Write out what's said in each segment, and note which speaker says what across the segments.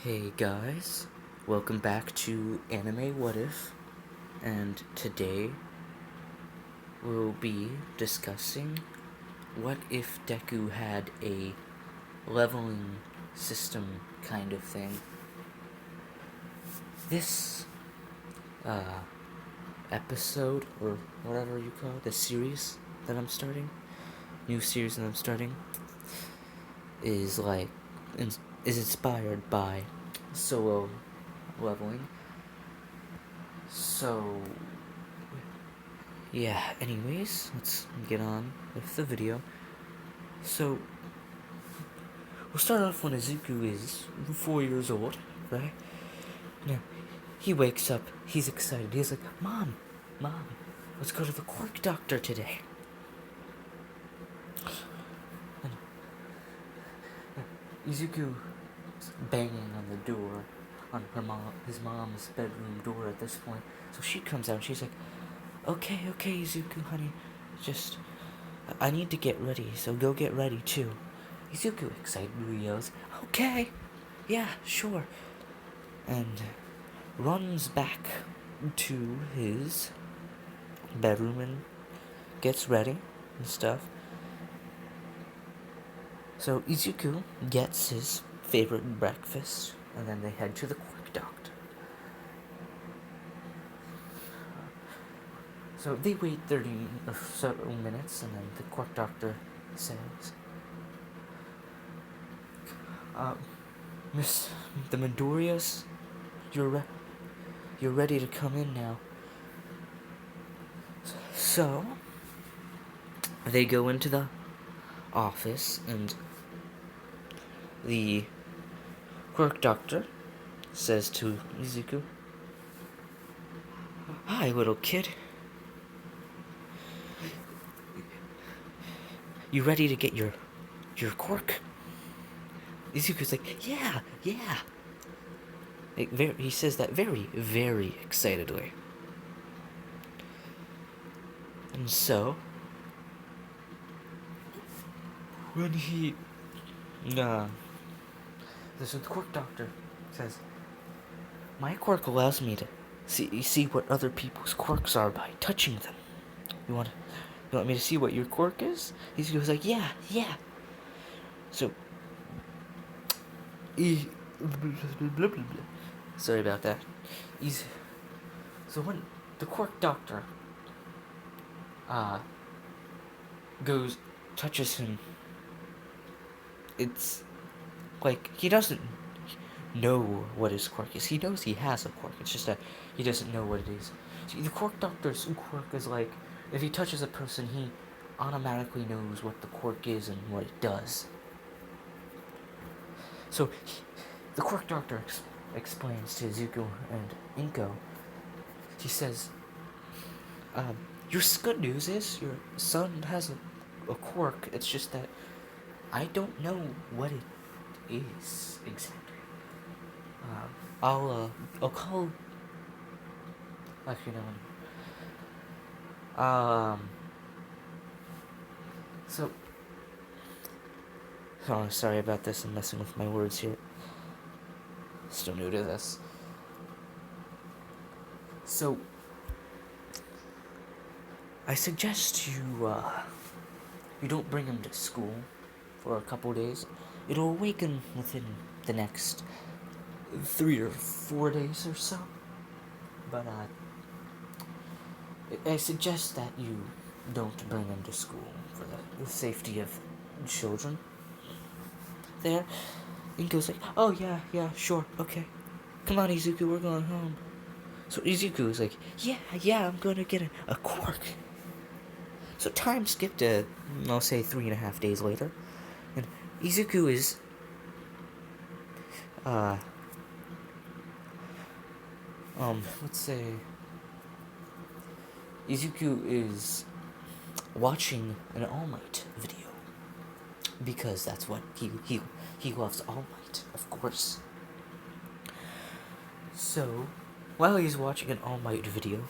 Speaker 1: Hey guys, welcome back to Anime What If, and today we'll be discussing what if Deku had a leveling system kind of thing. This uh, episode, or whatever you call it, the series that I'm starting, new series that I'm starting, is is inspired by solo leveling. So yeah, anyways, let's get on with the video. So, we'll start off when Izuku is 4 years old, right? Now, he wakes up, he's excited, he's like, Mom, let's go to the Quirk doctor today. And Izuku is banging on the door, on his mom's bedroom door at this point. So she comes out and she's like, okay, Izuku, honey, just I need to get ready, so go get ready too. Izuku excitedly yells, okay, yeah, sure, and runs back to his bedroom and gets ready and stuff. So Izuku gets his favorite breakfast, and then they head to the Quirk doctor. So they wait 30 or so minutes, and then the Quirk doctor says, Miss the Midoriya's, you're ready to come in now. So they go into the office, and the Quirk doctor says to Izuku, hi, little kid. You ready to get your quirk? Izuku's like, yeah. He says that very, very excitedly. And so, when the quirk doctor says, my quirk allows me to see what other people's quirks are by touching them. You want me to see what your quirk is? Izuku's like, yeah. So, sorry about that. So when the Quirk doctor touches him, it's like he doesn't know what his quirk is. He knows he has a quirk. It's just that he doesn't know what it is. See, the Quirk doctor's quirk is like, if he touches a person, he automatically knows what the quirk is and what it does. So the Quirk doctor explains to Zuko and Inko. He says, your good news is your son has a quirk. It's just that I don't know what it is exactly. I'll call. Actually, no. So. Oh, sorry about this. I'm messing with my words here. Still new to this. So, I suggest you don't bring him to school for a couple days. It'll awaken within the next 3 or 4 days or so. But I suggest that you don't bring him to school for the safety of children. There, Inko's like, oh yeah, sure, okay. Come on, Izuku, we're going home. So Izuku's like, yeah, I'm gonna get a quirk. So time skipped to, I'll say 3.5 days later, and Izuku is, let's say, Izuku is watching an All Might video, because that's what he loves, All Might, of course. So, while he's watching an All Might video,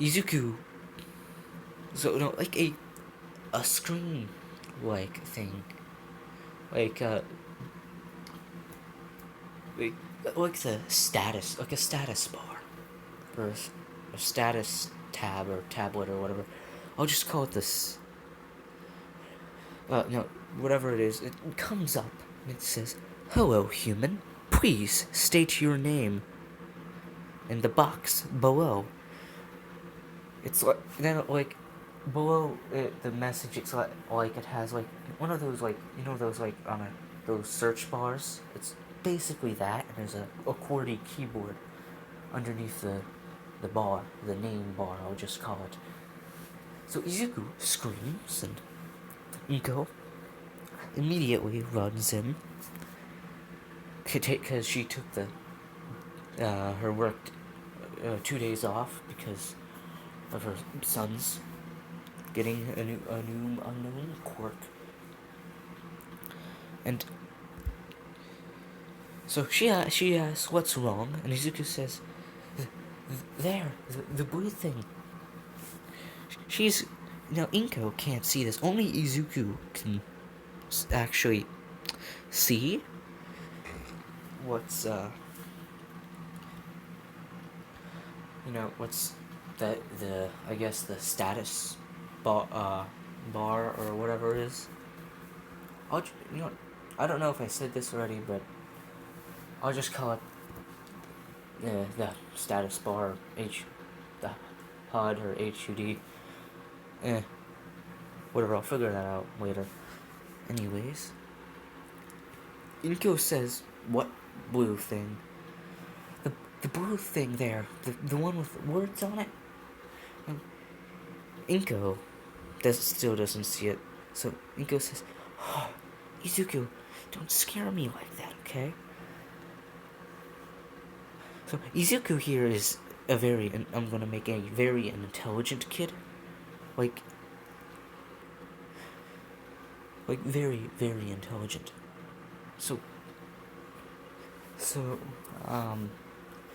Speaker 1: Izuku, like a screen like thing like like like the status, like a status bar, or a status tab or tablet or whatever. I'll just call it this. No, whatever it is, it comes up and it says, "Hello, human. Please state your name in the box below." It's like then like below the message. It's like it has like one of those like those like on those search bars. It's basically that, and there's a QWERTY keyboard underneath the bar, the name bar. I'll just call it. So Izuku screams, and Iko immediately runs in because she took the her work 2 days off because of her son's getting a new unknown quirk. And so she asks what's wrong, and Izuku says, "There, the blue thing." She's now Inko can't see this. Only Izuku can actually see what's what's the I guess the status bar or whatever it is. I don't know if I said this already, but I'll just call it the status bar the HUD or HUD. Whatever. I'll figure that out later. Anyways, Inko says, "What blue thing?" The blue thing there, the one with words on it. And Inko still doesn't see it. So Inko says, "Oh, Izuku, don't scare me like that, okay?" So Izuku here is I'm gonna make a very intelligent kid. Like very, very intelligent. So,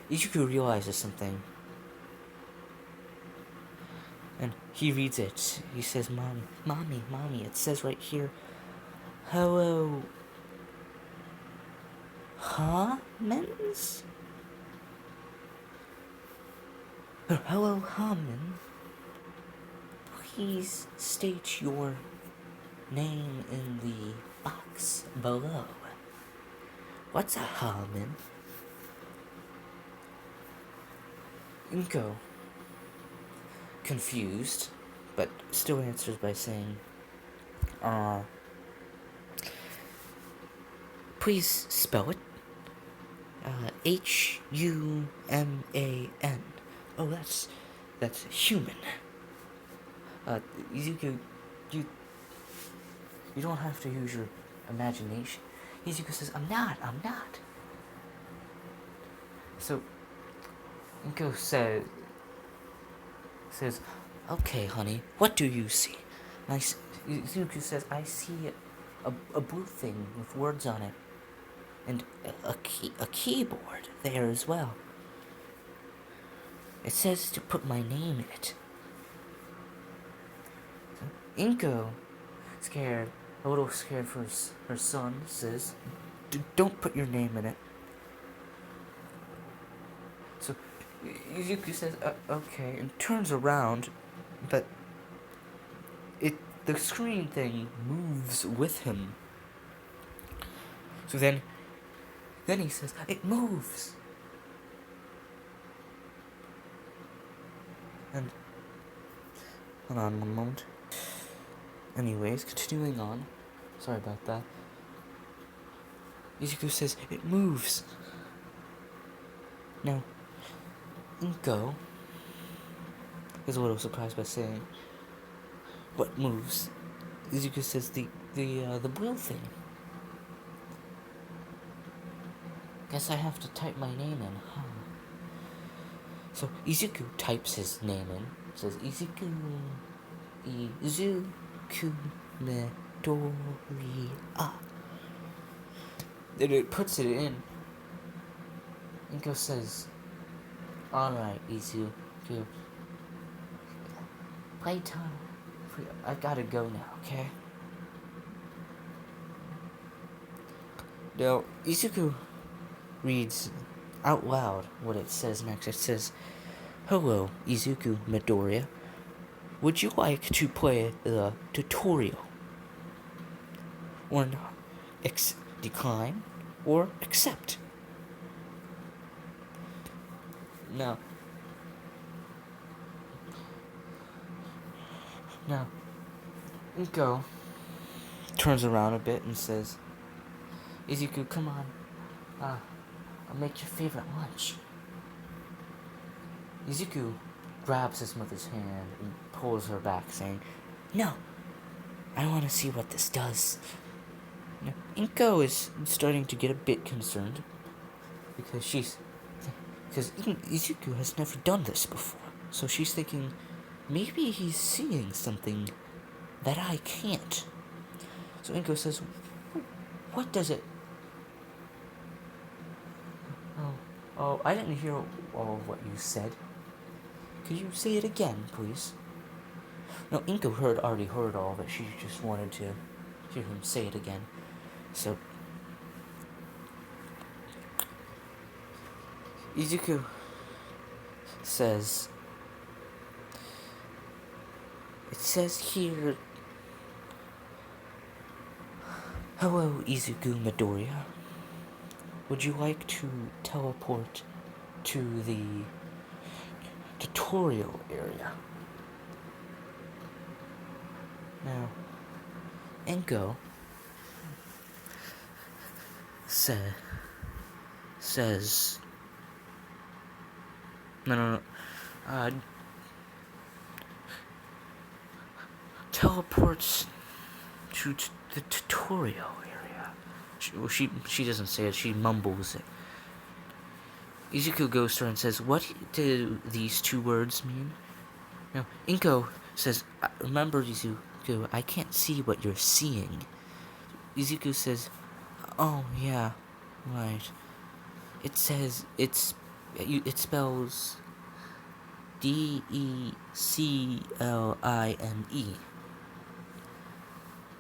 Speaker 1: Izuku realizes something. And he reads it. He says, Mommy, it says right here, hello, humans? Hello, human. Please state your name in the box below. What's a human? Inko, confused, but still answers by saying, please spell it. Human. Oh, that's human. Izuku, you don't have to use your imagination. Izuku says, I'm not. So, Inko says, okay, honey, what do you see? And Izuku says, I see a blue thing with words on it. And a keyboard there as well. It says to put my name in it. So Inko, a little scared for her son, says, don't put your name in it. So Izuku says, okay, and turns around, but the screen thing moves with him. So then he says, it moves. And hold on one moment. Anyways, continuing on. Sorry about that. Izuku says, it moves. Now, Inko is a little surprised by saying, what moves? Izuku says, the blue thing. Guess I have to type my name in, huh? So Izuku types his name in. Says Izuku Midoriya. Then it puts it in. Inko says, alright, Izuku. Playtime. I gotta go now, okay? Now, Izuku reads out loud what it says next. It says, "Hello, Izuku Midoriya. Would you like to play the tutorial? Or decline or accept?" Now, Inko turns around a bit and says, "Izuku, come on. I'll make your favorite lunch." Izuku grabs his mother's hand and pulls her back, saying, "No, I want to see what this does." Now, Inko is starting to get a bit concerned because Izuku has never done this before. So she's thinking, maybe he's seeing something that I can't. So Inko says, "What does it?" Oh, I didn't hear all of what you said. Could you say it again, please? No, Inko already heard all of it. She just wanted to hear him say it again. So Izuku says, it says here, "Hello, Izuku Midoriya. Would you like to teleport to the tutorial area?" Now, Enko says, no, teleports to the tutorial area. She doesn't say it, she mumbles it. Izuku goes to her and says, "What do these two words mean?" Now, Inko says, "Remember, Izuku, I can't see what you're seeing." Izuku says, "Oh, yeah, right. It says, it spells Decline.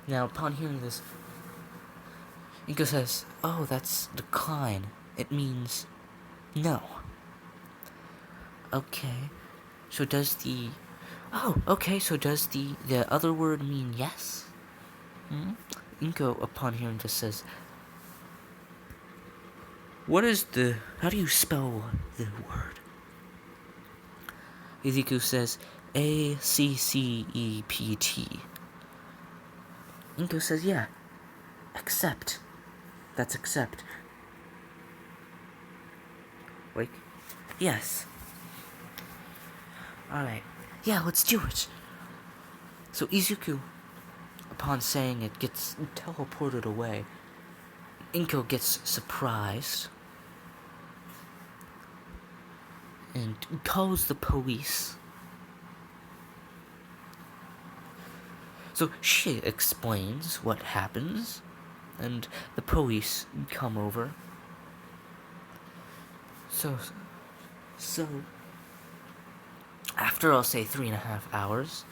Speaker 1: Now, upon hearing this, Inko says, "Oh, that's decline. It means no." Okay. So does the other word mean yes? Inko, upon hearing this, says, how do you spell the word?" Izuku says, "ACCEPT." Inko says, "Yeah, accept. That's accept." Wait. Yes. Alright. Yeah, let's do it. So Izuku, upon saying it, gets teleported away. Inko gets surprised and calls the police. So she explains what happens, and the police come over. So after, I'll say, 3.5 hours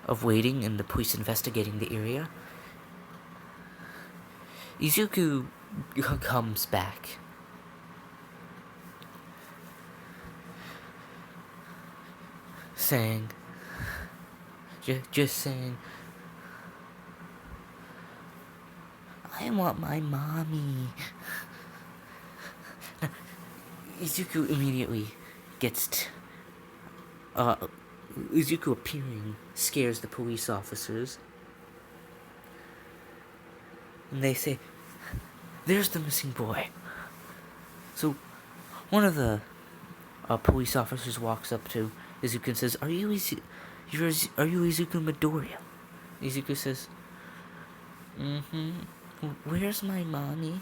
Speaker 1: of waiting and the police investigating the area, Izuku comes back. Saying, just saying, "I want my mommy." Izuku immediately gets Izuku appearing scares the police officers. And they say, "There's the missing boy." So one of the police officers walks up to Izuku and says, Are you Izuku Midoriya?" Izuku says, "Where's my mommy?"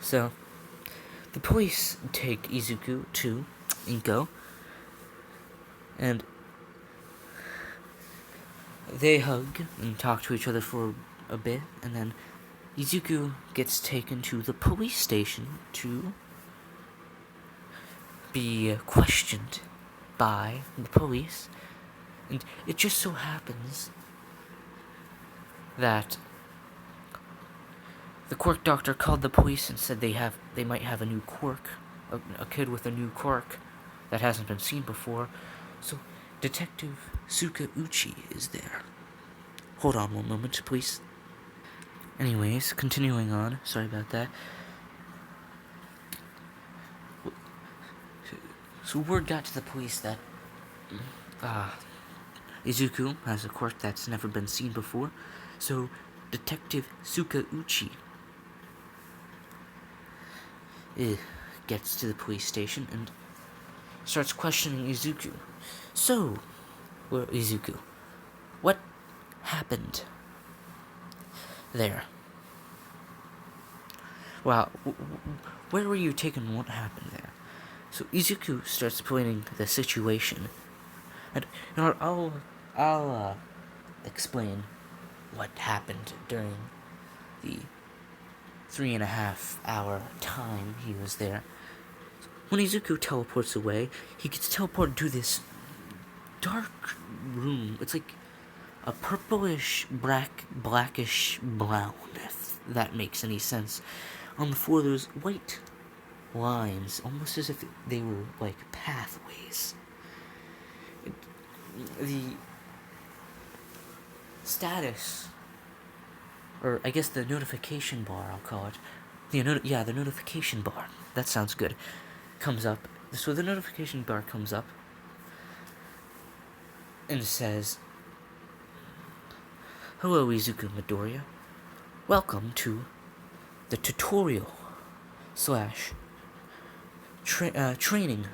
Speaker 1: So the police take Izuku to Inko, and they hug and talk to each other for a bit, and then Izuku gets taken to the police station to be questioned by the police. And it just so happens that the Quirk doctor called the police and said they might have a new Quirk, a kid with a new Quirk that hasn't been seen before. So Detective Suka Uchi is there. Hold on one moment, please. Anyways, continuing on. Sorry about that. So word got to the police that Izuku has a quirk that's never been seen before. So Detective Suka Uchi gets to the police station and starts questioning Izuku. So, Izuku, what happened there? Well, where were you taken? What happened there? So Izuku starts explaining the situation, and I'll explain what happened during the 3.5 hour time he was there. When Izuku teleports away, he gets teleported to this dark room. It's like a purplish, blackish brown, if that makes any sense. On the floor, there's white lines, almost as if they were like pathways. The status, or I guess the notification bar, I'll call it. The notification bar. That sounds good. Comes up. So the notification bar comes up and says, "Hello, Izuku Midoriya. Welcome to the tutorial slash training.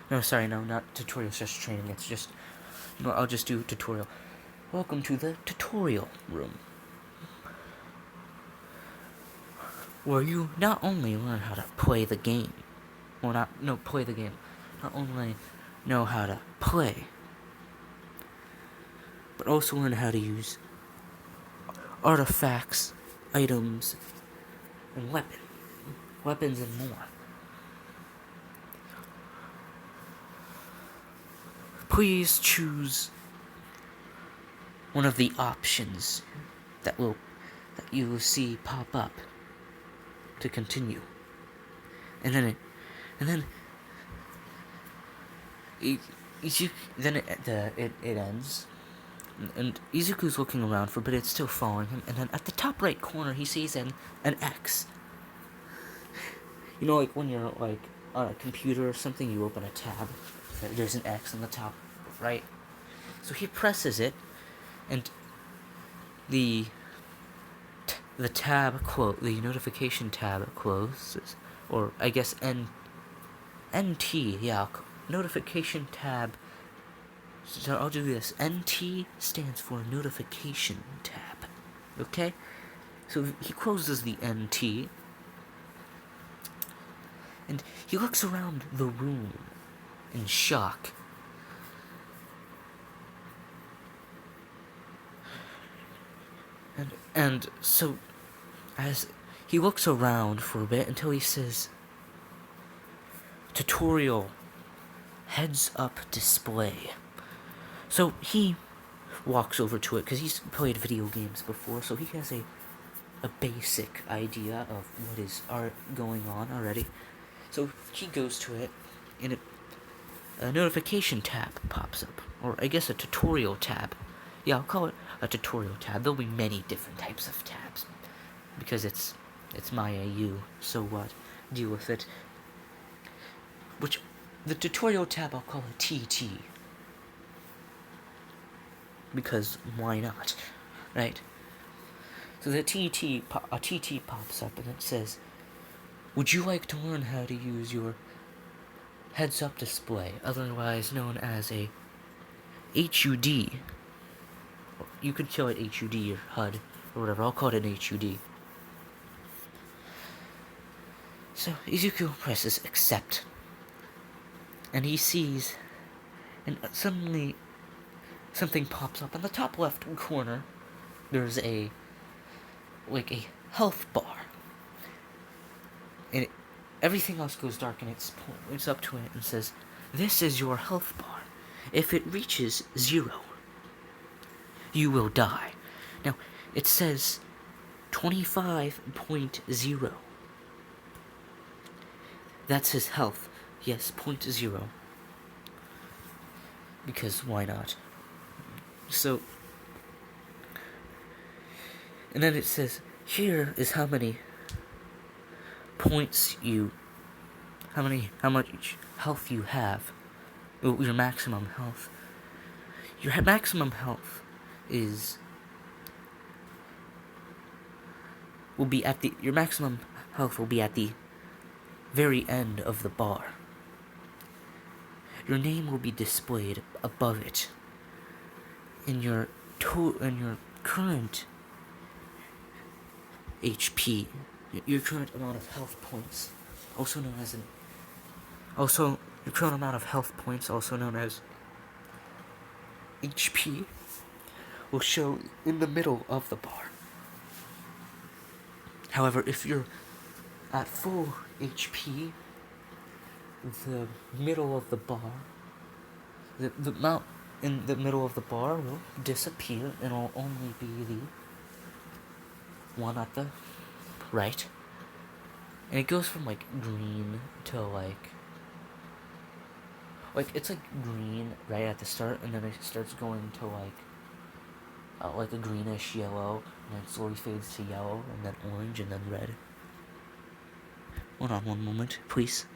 Speaker 1: No, sorry, no, not tutorial slash training. It's just, I'll just do tutorial. Welcome to the tutorial room, where you not only learn how to play the game, not only know how to play, but also learn how to use artifacts, items, and weapons and more. Please choose one of the options that you will see pop up to continue, and then it ends, and Izuku's looking around for, but it's still following him. And then at the top right corner, he sees an X. Like when you're like on a computer or something, you open a tab. There's an X on the top right. So he presses it, and the tab the notification tab closes, or I guess NT, notification tab. So I'll do this. NT stands for notification tab. Okay? So he closes the NT, and he looks around the room in shock. And so, as he looks around for a bit until he says, "Tutorial, heads up display." So he walks over to it, because he's played video games before, so he has a basic idea of what is going on already. So he goes to it, and a notification tab pops up, or I guess a tutorial tab. Yeah, I'll call it a tutorial tab. There'll be many different types of tabs, because it's my AU, so what? Deal with it. Which, the tutorial tab I'll call a TT, because why not, right? So the TT pops up, and it says, "Would you like to learn how to use your heads-up display, otherwise known as a HUD?" You could call it HUD or HUD or whatever. I'll call it an HUD. So Izuku presses accept, and he sees, and suddenly something pops up in the top left corner. There's a health bar, and everything else goes dark, and it's up to it and says, "This is your health bar. If it reaches 0, you will die. Now, it says 25.0. That's his health. Yes, 0.0. Because why not? So, and then it says, here is how many points how much health you have. Your maximum health. Your maximum health your maximum health will be at the very end of the bar. Your name will be displayed above it. In your current HP, your current amount of health points, also known as your current amount of health points, also known as HP, will show in the middle of the bar. However, if you're at full HP, the middle of the bar, the amount in the middle of the bar will disappear, and it'll only be the one at the right. And it goes from like green to like it's like green right at the start, and then it starts going to like a greenish yellow, and then it slowly fades to yellow, and then orange, and then red. Hold on one moment, please.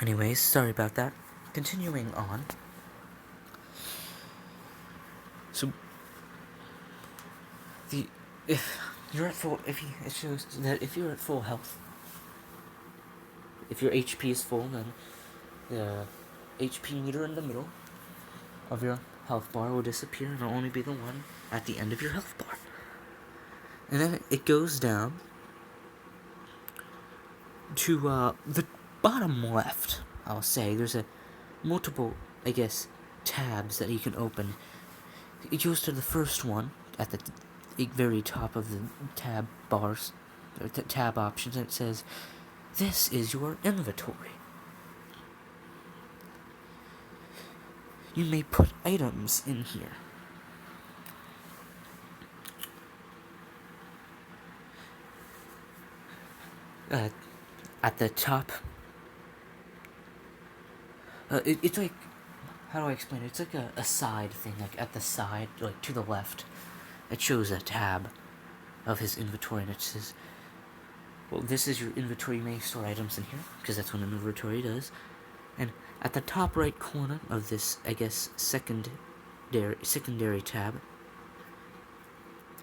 Speaker 1: Anyways, sorry about that. Continuing on. So, if you're at full, it shows that if you're at full health, if your HP is full, then the HP meter in the middle of your health bar will disappear, and it'll only be the one at the end of your health bar. And then it goes down to the bottom left. I'll say there's multiple, I guess, tabs that you can open. It goes to the first one at the very top of the tab bars, or tab options, and it says, "This is your inventory. You may put items in here." At the top, it's like, how do I explain it? It's like a side thing, like at the side, like to the left, it shows a tab of his inventory, and it says, well, this is your inventory. You may store items in here, because that's what an inventory does. And at the top right corner of this, I guess, secondary tab,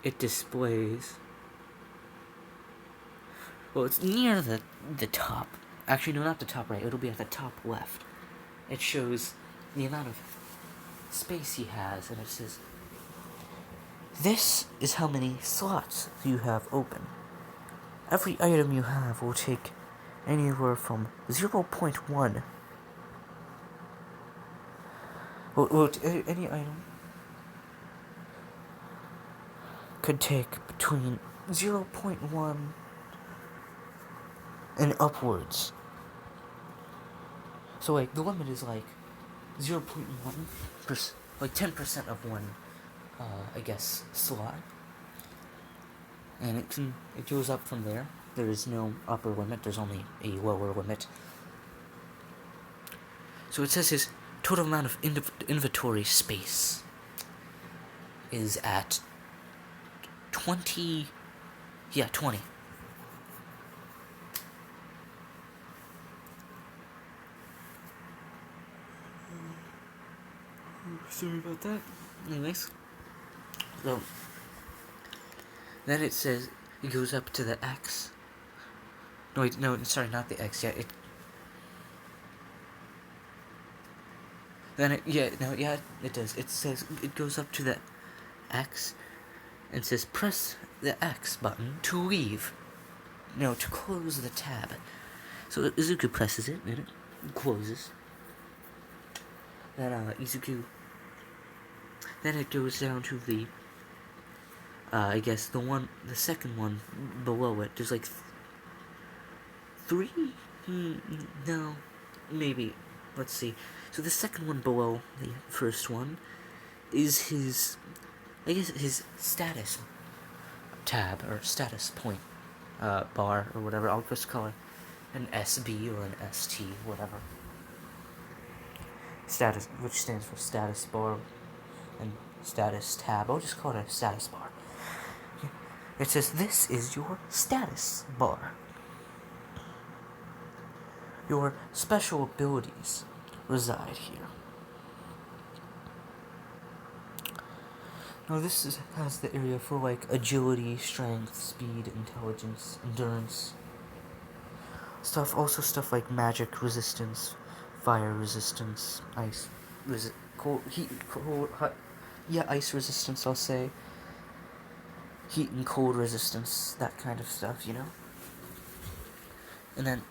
Speaker 1: it displays, well, it's near the top. Actually, no, not the top right. It'll be at the top left. It shows the amount of space he has, and it says, "This is how many slots you have open. Every item you have will take anywhere from 0.1. Well, any item could take between 0.1 and upwards. So, like, the limit is, like, 0.1%, like 10% of one, I guess, slot. And it goes up from there. There is no upper limit, there's only a lower limit. So it says his total amount of inventory space is at 20. Yeah, 20. Sorry about that. Anyways. So, then it says, it goes up to the X. No, wait, no, sorry, not the X, yeah, it does. It says, it goes up to the X, and says, press the X button to leave. No, to close the tab. So Izuku presses it, and it closes. Then, then it goes down to the, I guess, the second one below it. There's like 3? No, maybe. let's see. So the second one below the first one is his, I guess, his status tab or status point bar or whatever. I'll just call it an SB or an ST, whatever. Status, which stands for status bar and status tab. I'll just call it a status bar. It says, this is your status bar. Your special abilities reside here. Now this has the area for like agility, strength, speed, intelligence, endurance. Stuff like magic resistance, fire resistance, ice, cold, heat, cold, hot, yeah, ice resistance, I'll say. Heat and cold resistance, that kind of stuff, you know? And then,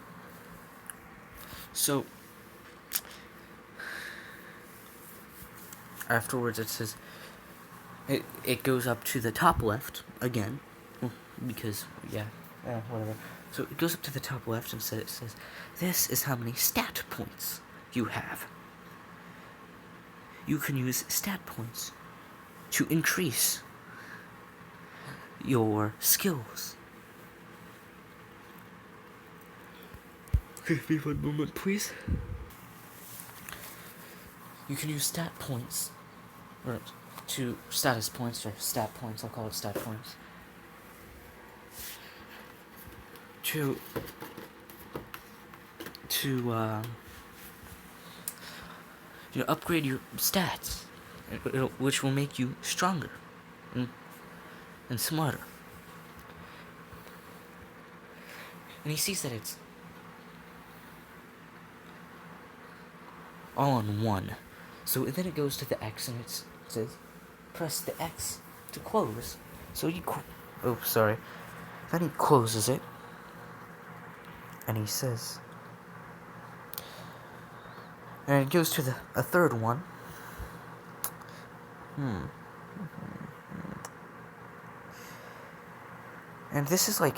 Speaker 1: so, afterwards it says, it goes up to the top left, again, because, whatever. So it goes up to the top left and it says, this is how many stat points you have. You can use stat points to increase your skills. Give me 1 moment, please. You can use stat points, or to status points, or stat points, I'll call it stat points, to upgrade your stats, which will make you stronger and smarter. And he sees that it's all in one. So then it goes to the X and it says, press the X to close. So then he closes it. And he says, and it goes to a third one. And this is like,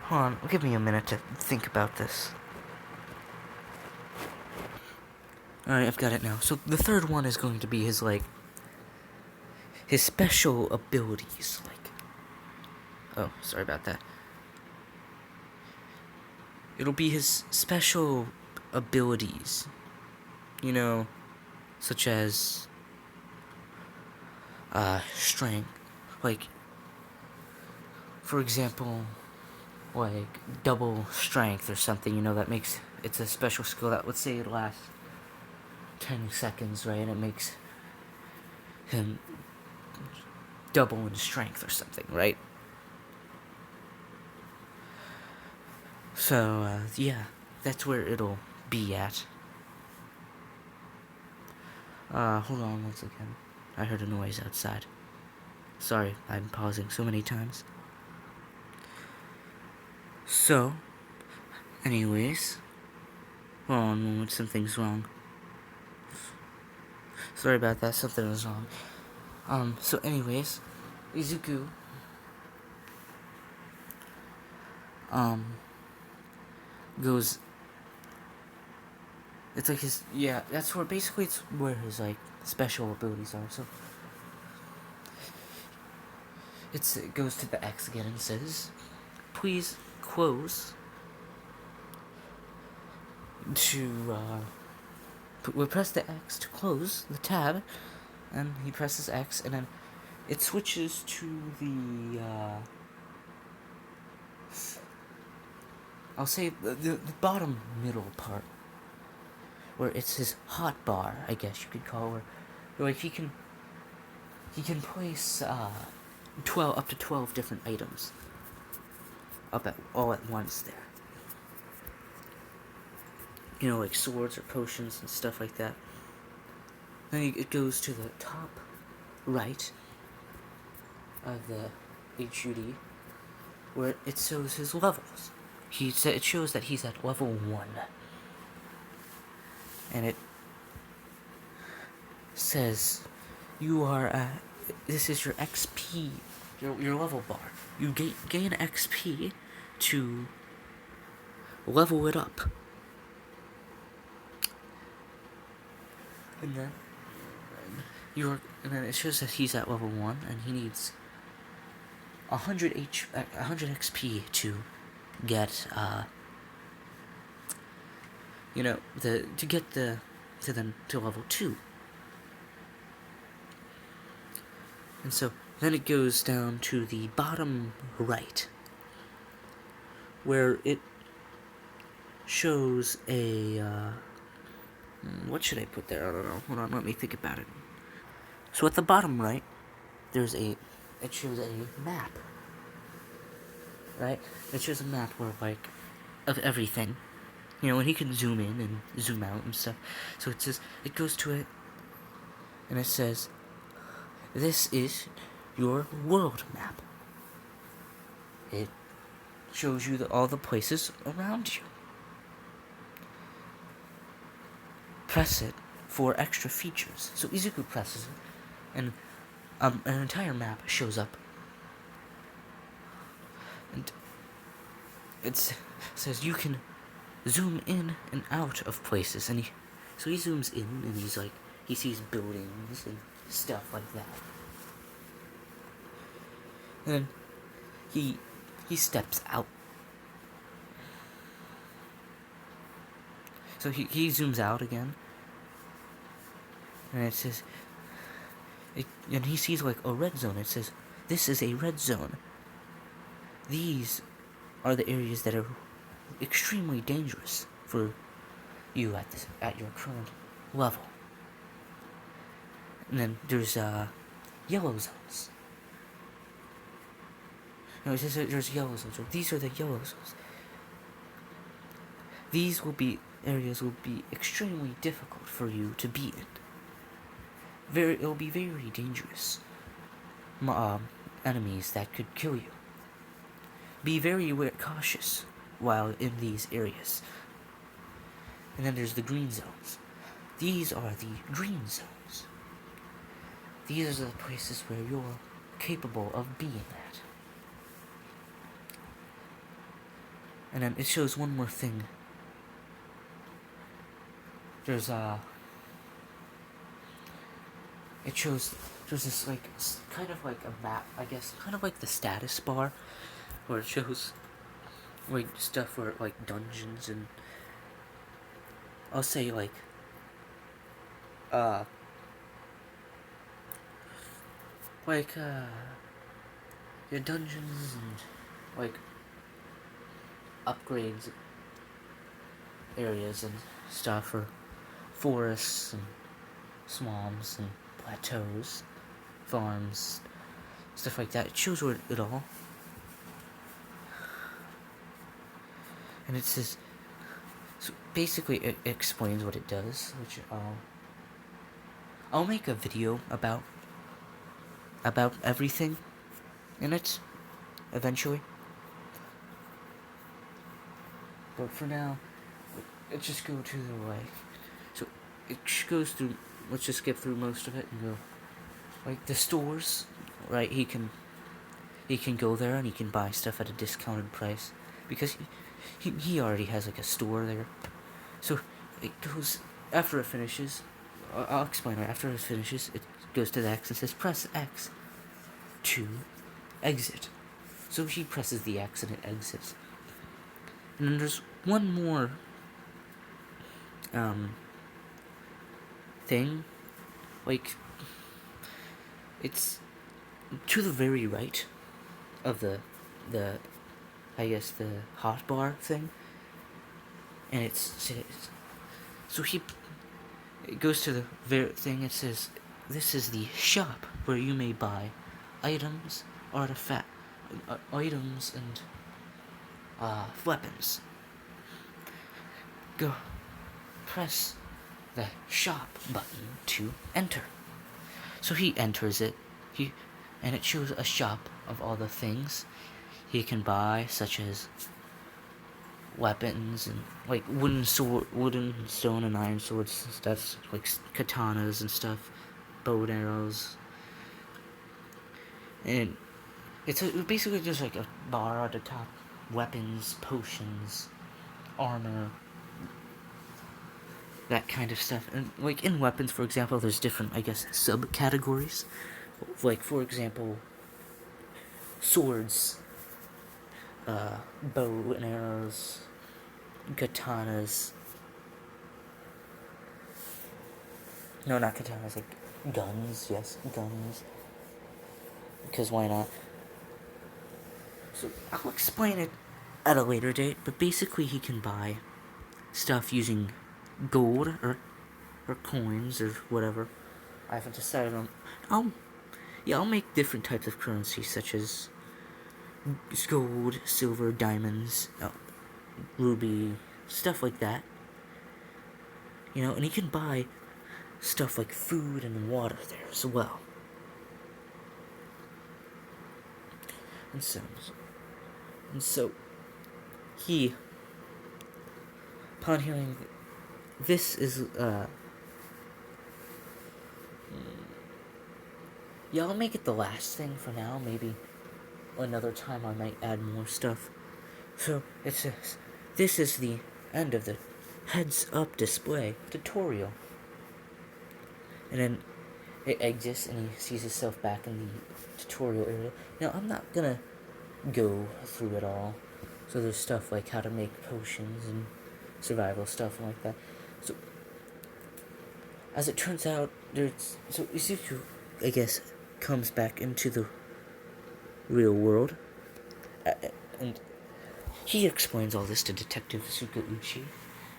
Speaker 1: hold on, give me a minute to think about this. Alright, I've got it now. So the third one is going to be his special abilities, oh, sorry about that. It'll be his special abilities, such as, strength, for example, double strength or something, it's a special skill that, let's say it lasts 10 seconds, right, and it makes him double in strength or something, right? So, that's where it'll be at. Hold on once again. I heard a noise outside. Sorry, I'm pausing so many times. So, anyways, hold on a moment, something's wrong. Sorry about that, something was wrong. So anyways, Izuku, goes, it's like his, that's where, basically it's where his, special abilities are, so, it goes to the X again and says, please close we'll press the X to close the tab, and he presses X, and then it switches to the, I'll say the bottom middle part, where it's his hot bar, I guess you could call it, where he can place, 12, up to 12 different items, all at once there. Like swords or potions and stuff like that. Then it goes to the top right of the HUD, where it shows his levels. It shows that he's at level 1. And it says, you are this is your XP, your level bar. You gain XP to level it up. And then and then it shows that he's at level 1, and he needs 100 XP to get to level 2. And so then it goes down to the bottom right, where it shows a what should I put there? I don't know. Hold on, let me think about it. So at the bottom right, it shows a map. Right? It shows a map of everything. And he can zoom in and zoom out and stuff. So it goes to it, and it says, this is your world map. It shows you all the places around you. Press it for extra features. So Izuku presses it, and an entire map shows up. And it says you can zoom in and out of places, and he zooms in, and he sees buildings and stuff like that. And then he steps out. So he zooms out again, and it says, and he sees a red zone. It says, this is a red zone. These are the areas that are extremely dangerous for you at your current level. And then there's yellow zones. No, it says there's yellow zones. So these are the yellow zones. These areas will be extremely difficult for you to beat in. It will be very dangerous. Enemies that could kill you. Be very cautious while in these areas. And then there's the green zones. These are the green zones. These are the places where you're capable of being at. And then it shows one more thing. There's this kind of like a map, I guess, kind of like the status bar, where it shows stuff for dungeons, and I'll say your dungeons and upgrades areas and stuff for forests and swamps and plateaus, farms, stuff like that. It shows it all. And it says, so basically it explains what it does, which I'll make a video about everything in it eventually. But for now, let's just go to the so it goes through. Let's just skip through most of it and go the stores. Right, he can go there and he can buy stuff at a discounted price because he already has a store there. So it goes after it finishes. I'll explain it. After it finishes, it goes to the X and says press X to exit. So he presses the X and it exits. And then there's one more thing. It's to the very right of the I guess the hotbar thing. And it goes to the very thing. It says, this is the shop where you may buy items, items and weapons. Go press the shop button to enter. So he enters it, and it shows a shop of all the things he can buy, such as weapons and wooden, stone, and iron swords. That's katanas and stuff, bow and arrows, and it's basically just a bar at the top. Weapons, potions, armor, that kind of stuff. And like in weapons, for example, there's different, I guess, subcategories. Like, for example, swords, bow and arrows, katanas. No, not katanas, like guns. Yes, guns. Because why not? So I'll explain it at a later date, but basically he can buy stuff using gold or coins or whatever. I haven't decided on. I'll make different types of currency such as gold, silver, diamonds, ruby, stuff like that. You know, and he can buy stuff like food and water there as well. And so he, upon hearing this is, yeah, I'll make it the last thing for now. Maybe another time I might add more stuff. So it says, this is the end of the heads up display tutorial. And then it exits and he sees himself back in the tutorial area. Now, I'm not gonna go through it all. So there's stuff like how to make potions and survival stuff like that. So, as it turns out, so Izuku, I guess, comes back into the real world. And he explains all this to Detective Sukauchi.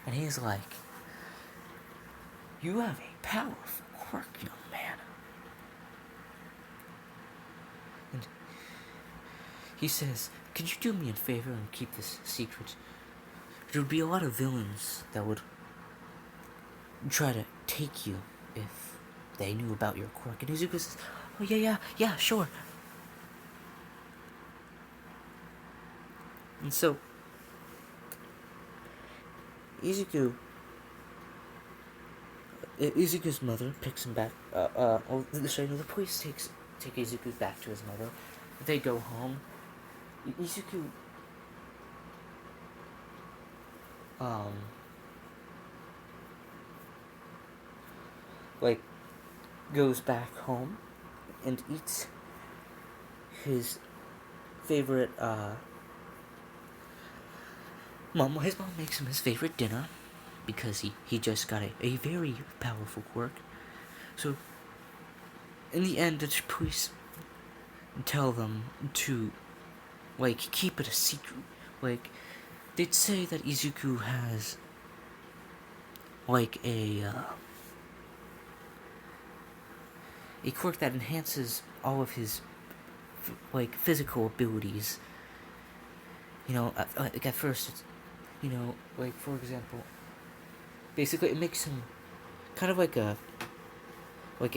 Speaker 1: And he's like, you have a powerful quirk, young man. And he says, could you do me a favor and keep this secret? There would be a lot of villains that would try to take you if they knew about your quirk. And Izuku says, oh yeah, sure. And so, Izuku's mother picks him back. The police take Izuku back to his mother. They go home. Izuku, goes back home and eats his favorite, his mom makes him his favorite dinner because he just got a very powerful quirk. So, in the end, the police tell them to, keep it a secret. They'd say that Izuku has, a quirk that enhances all of his, physical abilities. You know, at first, it's, for example, basically it makes him kind of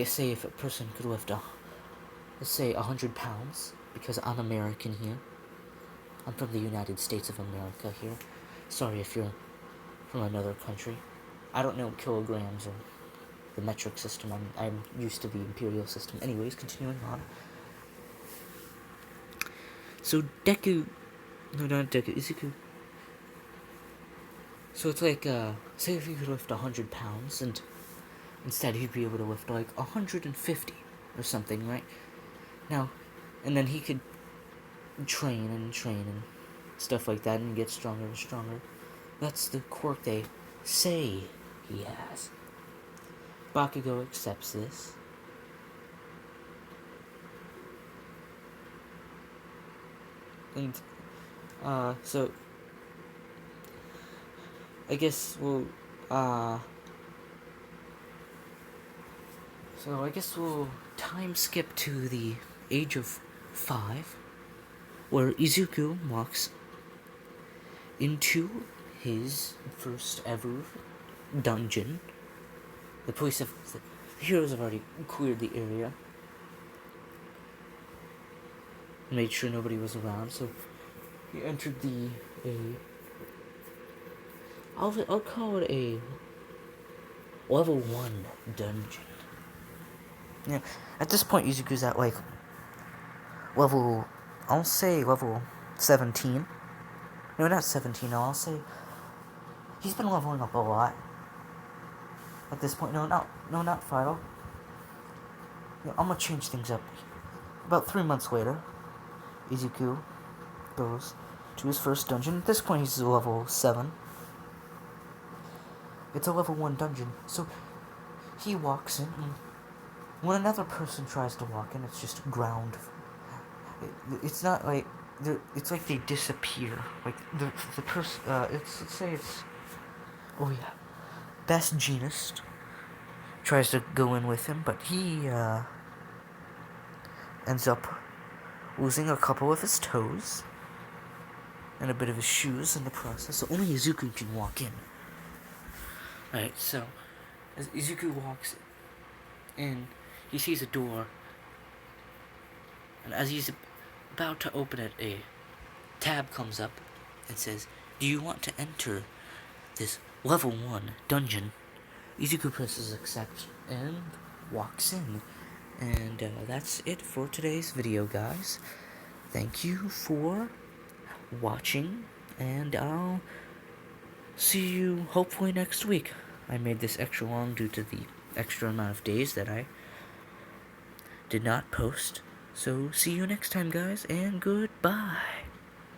Speaker 1: say if a person could lift, let's say 100 pounds, because I'm American here. I'm from the United States of America here. Sorry if you're from another country. I don't know kilograms or the metric system. I'm used to the imperial system. Anyways, continuing on. So Deku, no, not Deku, Izuku. So it's say if he could lift 100 pounds, and instead he'd be able to lift 150 or something, right? Now, and then he could train and stuff like that and get stronger and stronger. That's the quirk they say he has. Bakugo accepts this. And, so, I guess we'll time skip to the age of 5, where Izuku walks into his first ever dungeon. The heroes have already cleared the area, made sure nobody was around, so he entered I'll call it a level 1 dungeon. Yeah, at this point Izuku's at I'll say level 17. No, not 17, I'll say he's been leveling up a lot at this point. No, not Fido. Yeah, I'm gonna change things up. About 3 months later, Izuku goes to his first dungeon. At this point, he's level 7. It's a level 1 dungeon, so he walks in, and when another person tries to walk in, it's just ground. It's not like it's like they disappear. Like the person. Let's say it's. Oh yeah, Best Genist tries to go in with him, but he ends up losing a couple of his toes and a bit of his shoes in the process. So only Izuku can walk in. Alright, so as Izuku walks in, he sees a door, and as he's about to open it, a tab comes up and says, "Do you want to enter this level 1 dungeon?" Izuku presses accept and walks in. And that's it for today's video, guys. Thank you for watching, and I'll see you hopefully next week. I made this extra long due to the extra amount of days that I did not post. So see you next time, guys, and goodbye.